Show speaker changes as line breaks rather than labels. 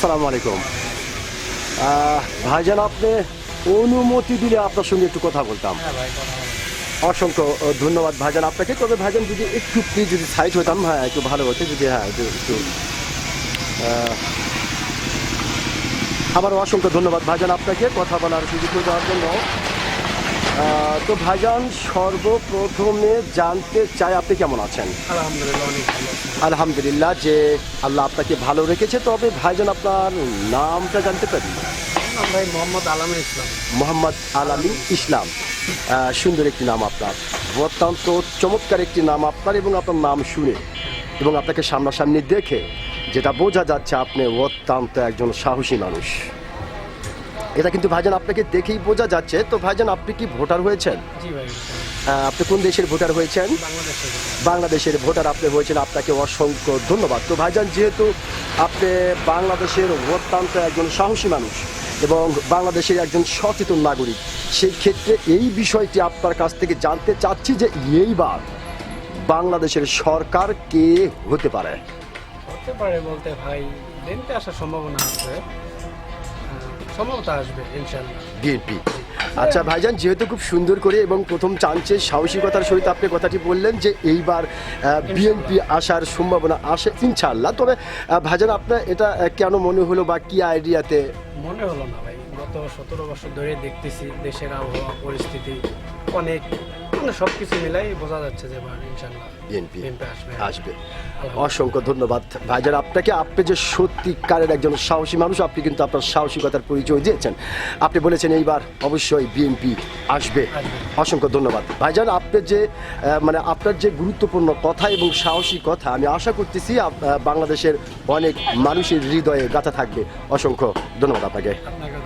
আসসালামু আলাইকুম। ভাইজান, আপনি অনুমতি দিলে আপনার সঙ্গে একটু কথা বলতাম। অসংখ্য ধন্যবাদ ভাইজান আপনাকে। তবে ভাইজান যদি একটু প্লিজ যদি সাইড হতাম, হ্যাঁ একটু ভালো হতো যদি, হ্যাঁ একটু আবারও অসংখ্য ধন্যবাদ ভাইজান আপনাকে কথা বলার সুযোগ করে দেওয়ার জন্য। তো ভাইজান, সর্বপ্রথমে জানতে চাই আপনি কেমন আছেন?
আলহামদুলিল্লাহ, অনেক ভালো।
আলহামদুলিল্লাহ যে আল্লাহ আপনাকে ভালো রেখেছে। তবে ভাইজান, আপনার নামটা জানতে পারি?
ভাই মোহাম্মদ আলামিন ইসলাম।
মোহাম্মদ আলামিন ইসলাম, সুন্দর একটি নাম আপনার, অত্যন্ত চমৎকার একটি নাম আপনার। এবং আপনার নাম শুনে এবং আপনাকে সামনাসামনি দেখে যেটা বোঝা যাচ্ছে, আপনি অত্যন্ত একজন সাহসী মানুষ। এটা কিন্তু ভাইজান আপনাকে দেখেই বোঝা যাচ্ছে। তো ভাইজান, আপনি কি ভোটার হয়েছেন?
জি ভাই,
আপনি কোন দেশের ভোটার হয়েছেন?
বাংলাদেশে।
বাংলাদেশের ভোটার আপনি হয়েছেন, আপনাকে অসংখ্য ধন্যবাদ। তো ভাইজান, যেহেতু আপনি বাংলাদেশের অত্যন্ত একজন সাহসী মানুষ এবং বাংলাদেশের একজন সচেতন নাগরিক, সেই ক্ষেত্রে এই বিষয়টি আপনার কাছ থেকে জানতে চাচ্ছি যে এইবার বাংলাদেশের সরকার কে হতে পারে?
হতে পারে বলতে ভাই, দিনতে আসার সম্ভাবনা আছে, সম্ভবত আসবে ইনশাআল্লাহ
বিএনপি। আচ্ছা ভাইজান, যেহেতু খুব সুন্দর করে এবং প্রথম চান্সে সাহসিকতার সহিত আপনি কথাটি বললেন যে এইবার বিএনপি আসার সম্ভাবনা আসে ইনশাআল্লাহ। তবে ভাইজান, আপনার এটা কেন মনে হলো বা কি আইডিয়াতে?
মনে হলো না ভাই, গত 17 বছর ধরে দেখতেছি দেশের আবহাওয়া পরিস্থিতি অনেক, মানে সব কিছু মিলাই বোঝা যাচ্ছে যে এবার ইনশাআল্লাহ
বিএনপি আসবে।
আলহামদুলিল্লাহ।
অসংখ্য ধন্যবাদ ভাইজান আপনাকে। আপনি যে সত্যিকারের একজন সাহসী মানুষ, আপনি কিন্তু আপনার সাহসিকতার পরিচয় দিয়েছেন। আপনি বলেছেন এইবার অবশ্যই বিএনপি আসবে। অসংখ্য ধন্যবাদ ভাইজান। আপনি যে মানে আপনার যে গুরুত্বপূর্ণ কথা এবং সাহসী কথা, আমি আশা করতেছি বাংলাদেশের অনেক মানুষের হৃদয়ে গাঁথা থাকবে। অসংখ্য ধন্যবাদ আপনাকে।
আপনাকে